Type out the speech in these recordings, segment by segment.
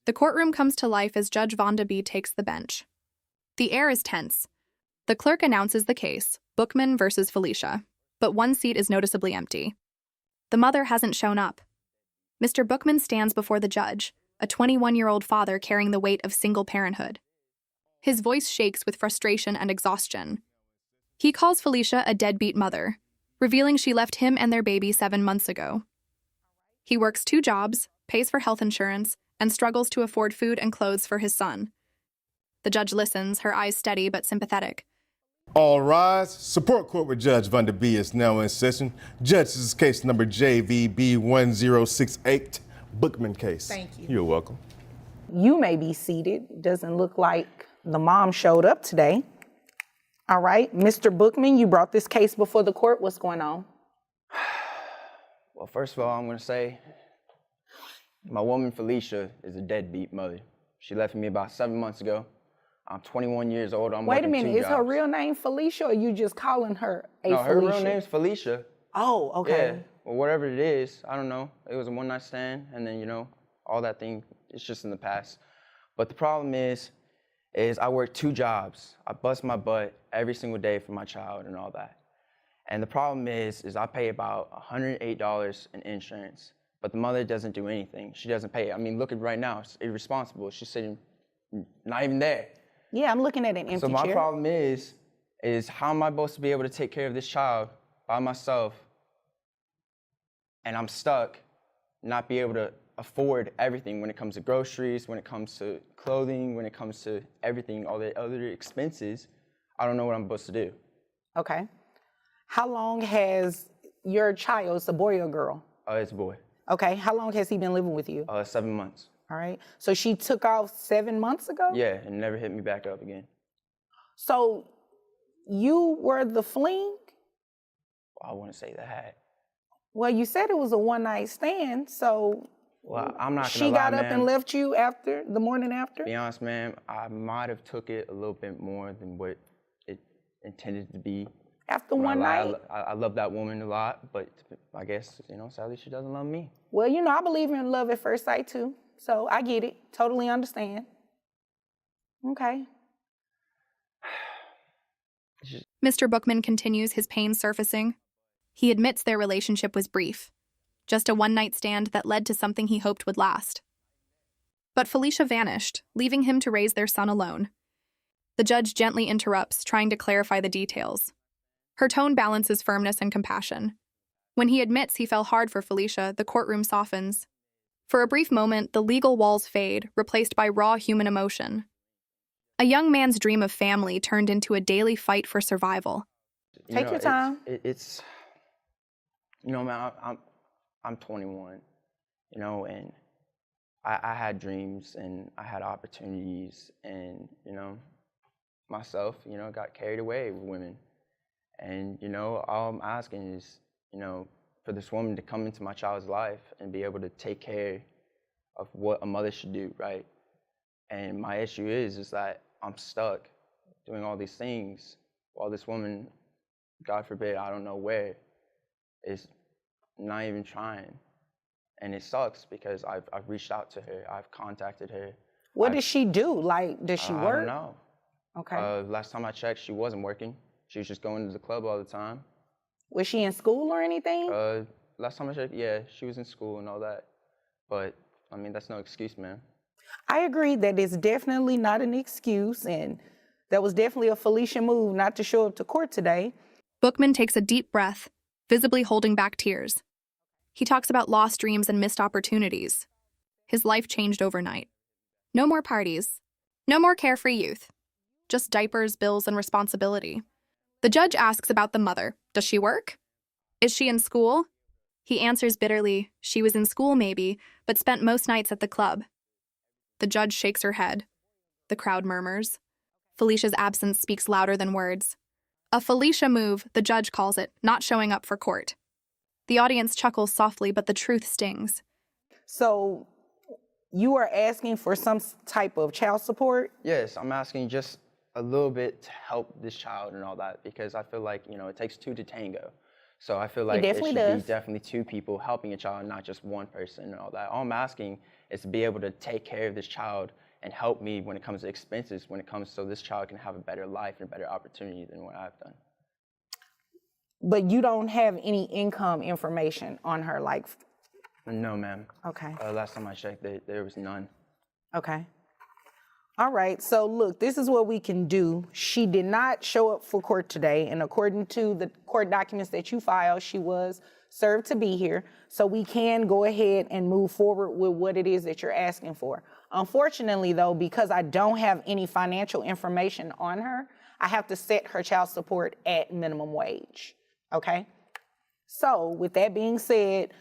The courtroom comes to life as Judge Vonda B takes the bench. The air is tense. The clerk announces the case, Bookman versus Felicia, but one seat is noticeably empty. The mother hasn't shown up. Mr. Bookman stands before the judge, a 21-year-old father carrying the weight of single parenthood. His voice shakes with frustration and exhaustion. He calls Felicia a deadbeat mother, revealing she left him and their baby 7 months ago. He works 2 jobs, pays for health insurance, and struggles to afford food and clothes for his son. The judge listens, her eyes steady but sympathetic. All rise. Support court with Judge Vonda B is now in session. Judge, this is case number JVB1068, Bookman case. Thank you. You're welcome. You may be seated. Doesn't look like the mom showed up today. All right, Mr. Bookman, you brought this case before the court. What's going on? Well, first of all, I'm going to say my woman, Felicia, is a deadbeat mother. She left me about 7 months ago. I'm 21 years old. Wait a minute, is her real name Felicia, or are you just calling her No, her Felicia? real name's Felicia. Oh, okay. Yeah, well, whatever it is, I don't know. It was a one-night stand, and then, all that thing, it's just in the past. But the problem is I work 2 jobs. I bust my butt every single day for my child and all that. And the problem is I pay about $108 in insurance, but the mother doesn't do anything. She doesn't pay. I mean, look at right now, it's irresponsible. She's sitting, not even there. Yeah, I'm looking at an empty So my chair. problem is how am I supposed to be able to take care of this child by myself, and I'm stuck, not be able to afford everything when it comes to groceries, when it comes to clothing, when it comes to everything, all the other expenses. I don't know what I'm supposed to do. Okay. How long has your child, it's a boy or a girl? It's a boy. Okay, how long has he been living with you? 7 months. All right, so she took off 7 months ago? Yeah, and never hit me back up again. So you were the fling? Well, I wouldn't say that. Well, you said it was a one-night stand, so Well, I'm not gonna she lie, got up ma'am. and left you after, the morning after? To be honest, ma'am, I might have took it a little bit more than what it intended to be. After one night? I love that woman a lot, but I guess, sadly she doesn't love me. Well, I believe in love at first sight too, so I get it, totally understand. Okay. Mr. Bookman continues, his pain surfacing. He admits their relationship was brief, just a one-night stand that led to something he hoped would last. But Felicia vanished, leaving him to raise their son alone. The judge gently interrupts, trying to clarify the details. Her tone balances firmness and compassion. When he admits he fell hard for Felicia, the courtroom softens. For a brief moment, the legal walls fade, replaced by raw human emotion. A young man's dream of family turned into a daily fight for survival. Take your time. It's man, I'm 21, and I had dreams and I had opportunities, and, myself, got carried away with women. And, all I'm asking is, for this woman to come into my child's life and be able to take care of what a mother should do, right? And my issue is that I'm stuck doing all these things while this woman, God forbid, I don't know where, is not even trying. And it sucks because I've reached out to her, I've contacted her. What does she do? Like, does she work? I don't know. Okay. Last time I checked, she wasn't working. She was just going to the club all the time. Was she in school or anything? Last time I checked, yeah, she was in school and all that. But, I mean, that's no excuse, man. I agree that it's definitely not an excuse, and that was definitely a Felicia move not to show up to court today. Bookman takes a deep breath, visibly holding back tears. He talks about lost dreams and missed opportunities. His life changed overnight. No more parties. No more carefree youth. Just diapers, bills, and responsibility. The judge asks about the mother. Does she work? Is she in school? He answers bitterly, she was in school maybe, but spent most nights at the club. The judge shakes her head. The crowd murmurs. Felicia's absence speaks louder than words. A Felicia move, the judge calls it, not showing up for court. The audience chuckles softly, but the truth stings. So, you are asking for some type of child support? Yes, I'm asking just a little bit to help this child and all that, because I feel like, it takes 2 to tango. So I feel like it definitely should does. be definitely two people helping a child, not just one person and all that. All I'm asking is to be able to take care of this child and help me when it comes to expenses, when it comes so this child can have a better life and a better opportunity than what I've done. But you don't have any income information on her, like, No, ma'am. okay, Last time I checked, there was none. okay. All right, so look, this is what we can do. She did not show up for court today, and according to the court documents that you filed, she was served to be here. So we can go ahead and move forward with what it is that you're asking for. Unfortunately, though, because I don't have any financial information on her, I have to set her child support at minimum wage, okay? So with that being said,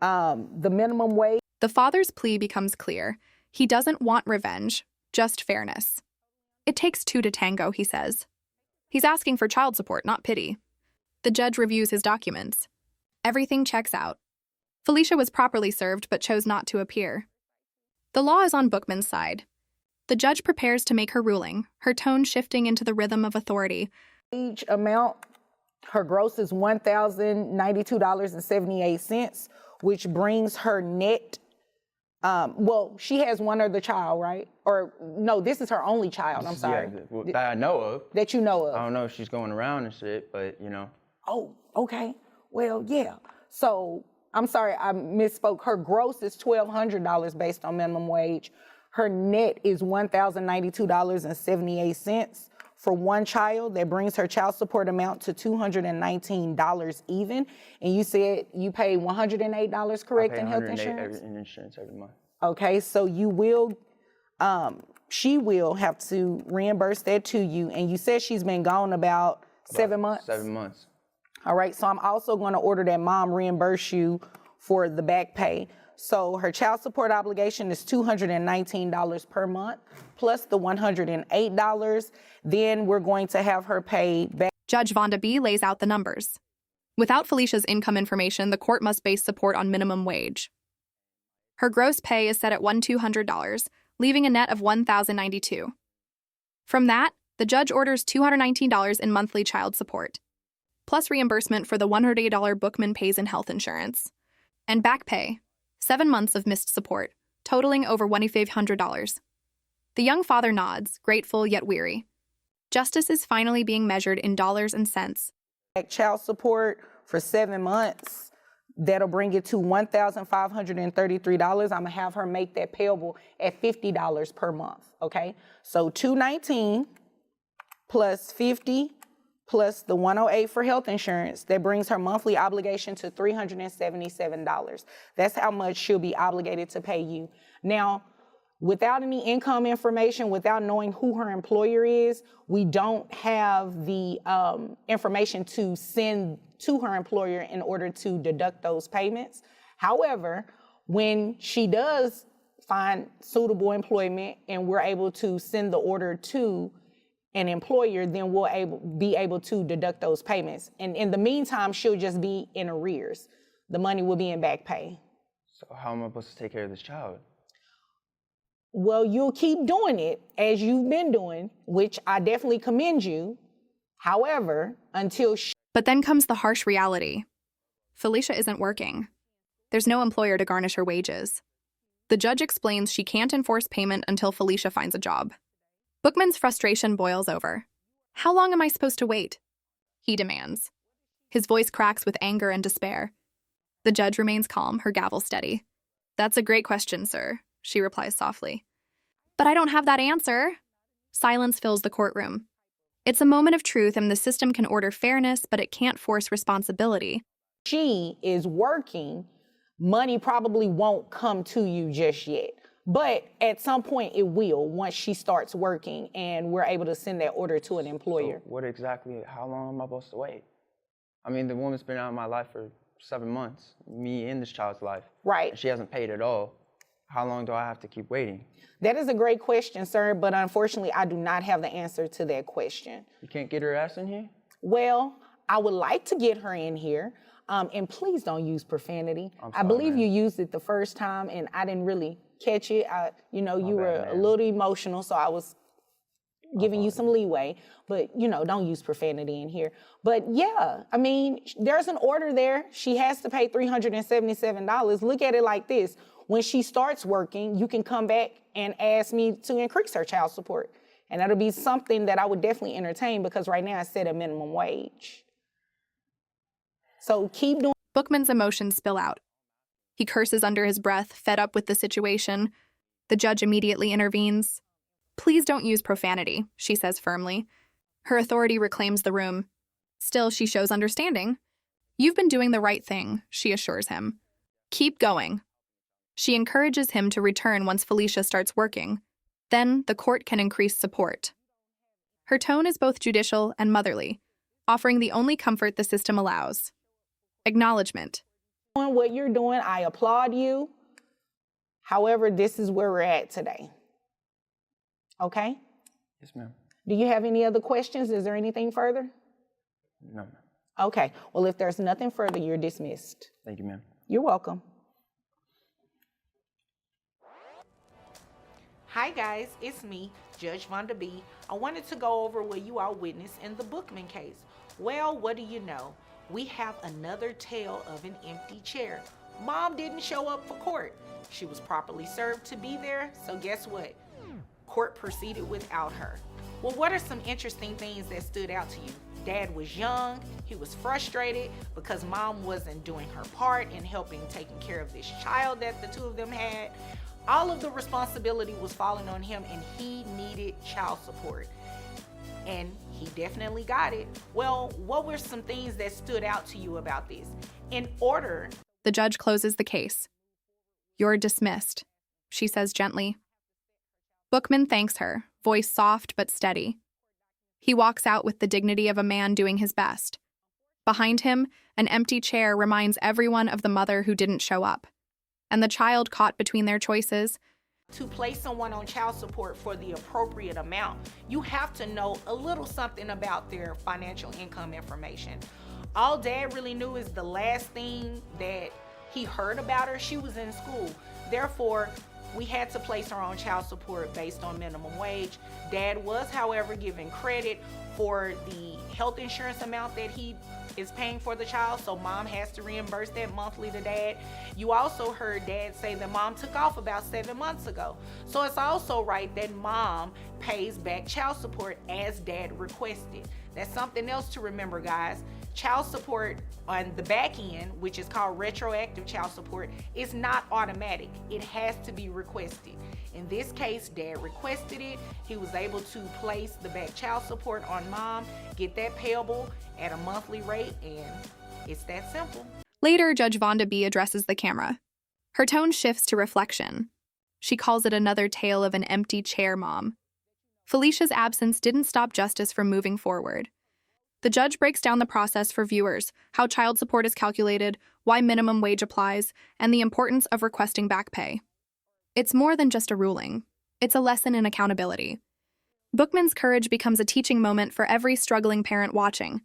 the minimum wage. The father's plea becomes clear. He doesn't want revenge, just fairness. It takes two to tango, he says. He's asking for child support, not pity. The judge reviews his documents. Everything checks out. Felicia was properly served but chose not to appear. The law is on Bookman's side. The judge prepares to make her ruling, her tone shifting into the rhythm of authority. Each amount, her gross is $1,092.78, which brings her net. Well, she has one other child, right? Or no, this is her only child. I'm sorry. Yeah, that I know of. That you know of. I don't know if she's going around and shit, but you know. Oh, okay. Well, yeah. So I'm sorry, I misspoke. Her gross is $1,200 based on minimum wage. Her net is $1,092.78 for one child. That brings her child support amount to $219 even. And you said you pay $108, correct, in health insurance? In insurance every month. Okay, so you will, she will have to reimburse that to you. And you said she's been gone about 7 months? 7 months. All right, so I'm also going to order that mom reimburse you for the back pay. So her child support obligation is $219 per month, plus the $108. Then we're going to have her pay back. Judge Vonda B. lays out the numbers. Without Felicia's income information, the court must base support on minimum wage. Her gross pay is set at $1,200, leaving a net of $1,092. From that, the judge orders $219 in monthly child support, plus reimbursement for the $108 Bookman pays in health insurance, and back pay, 7 months of missed support, totaling over $1,500. The young father nods, grateful yet weary. Justice is finally being measured in dollars and cents. Child support for 7 months. That'll bring it to $1,533. I'm gonna have her make that payable at $50 per month, okay? So $219 plus $50 plus the $108 for health insurance, that brings her monthly obligation to $377. That's how much she'll be obligated to pay you. Now, without any income information, without knowing who her employer is, we don't have the information to send to her employer in order to deduct those payments. However, when she does find suitable employment and we're able to send the order to an employer, then we'll be able to deduct those payments. And in the meantime, she'll just be in arrears. The money will be in back pay. So how am I supposed to take care of this child? Well, you'll keep doing it as you've been doing, which I definitely commend you. However, until But then comes the harsh reality. Felicia isn't working. There's no employer to garnish her wages. The judge explains she can't enforce payment until Felicia finds a job. Bookman's frustration boils over. How long am I supposed to wait? He demands. His voice cracks with anger and despair. The judge remains calm, her gavel steady. That's a great question, sir, she replies softly. But I don't have that answer. Silence fills the courtroom. It's a moment of truth, and the system can order fairness, but it can't force responsibility. She is working, money probably won't come to you just yet. But at some point it will, once she starts working and we're able to send that order to an employer. So how long am I supposed to wait? I mean, the woman's been out of my life for 7 months, me and this child's life. Right. And she hasn't paid at all. How long do I have to keep waiting? That is a great question, sir, but unfortunately I do not have the answer to that question. You can't get her ass in here? Well, I would like to get her in here, and please don't use profanity. I believe man. you used it the first time and I didn't really catch it. You My were bad, a man. little emotional, so I was giving you some leeway, but don't use profanity in here. But yeah, I mean, there's an order there. She has to pay $377. Look at it like this. When she starts working, you can come back and ask me to increase her child support. And that'll be something that I would definitely entertain, because right now I set a minimum wage. So keep doing. Bookman's emotions spill out. He curses under his breath, fed up with the situation. The judge immediately intervenes. "Please don't use profanity," she says firmly. Her authority reclaims the room. Still, she shows understanding. "You've been doing the right thing," she assures him. "Keep going." She encourages him to return once Felicia starts working. Then the court can increase support. Her tone is both judicial and motherly, offering the only comfort the system allows. Acknowledgement. What you're doing, I applaud you. However, this is where we're at today. Okay? Yes, ma'am. Do you have any other questions? Is there anything further? No, ma'am. Okay. Well, if there's nothing further, you're dismissed. Thank you, ma'am. You're welcome. Hi guys, it's me, Judge Vonda B. I wanted to go over what you all witnessed in the Bookman case. Well, what do you know? We have another tale of an empty chair. Mom didn't show up for court. She was properly served to be there, so guess what? Court proceeded without her. Well, what are some interesting things that stood out to you? Dad was young, he was frustrated because mom wasn't doing her part in helping taking care of this child that the two of them had. All of the responsibility was falling on him, and he needed child support. And he definitely got it. Well, what were some things that stood out to you about this? In order. The judge closes the case. "You're dismissed," she says gently. Bookman thanks her, voice soft but steady. He walks out with the dignity of a man doing his best. Behind him, an empty chair reminds everyone of the mother who didn't show up, and the child caught between their choices. To place someone on child support for the appropriate amount, you have to know a little something about their financial income information. All Dad really knew is the last thing that he heard about her, she was in school. Therefore, we had to place her on child support based on minimum wage. Dad was, however, given credit for the health insurance amount that he is paying for the child, so mom has to reimburse that monthly to Dad. You also heard Dad say that mom took off about 7 months ago. So it's also right that mom pays back child support as Dad requested. That's something else to remember, guys. Child support on the back end, which is called retroactive child support, is not automatic. It has to be requested. In this case, Dad requested it. He was able to place the back child support on mom, get that payable at a monthly rate, and it's that simple. Later, Judge Vonda B. addresses the camera. Her tone shifts to reflection. She calls it another tale of an empty chair mom. Felicia's absence didn't stop justice from moving forward. The judge breaks down the process for viewers, how child support is calculated, why minimum wage applies, and the importance of requesting back pay. It's more than just a ruling. It's a lesson in accountability. Bookman's courage becomes a teaching moment for every struggling parent watching.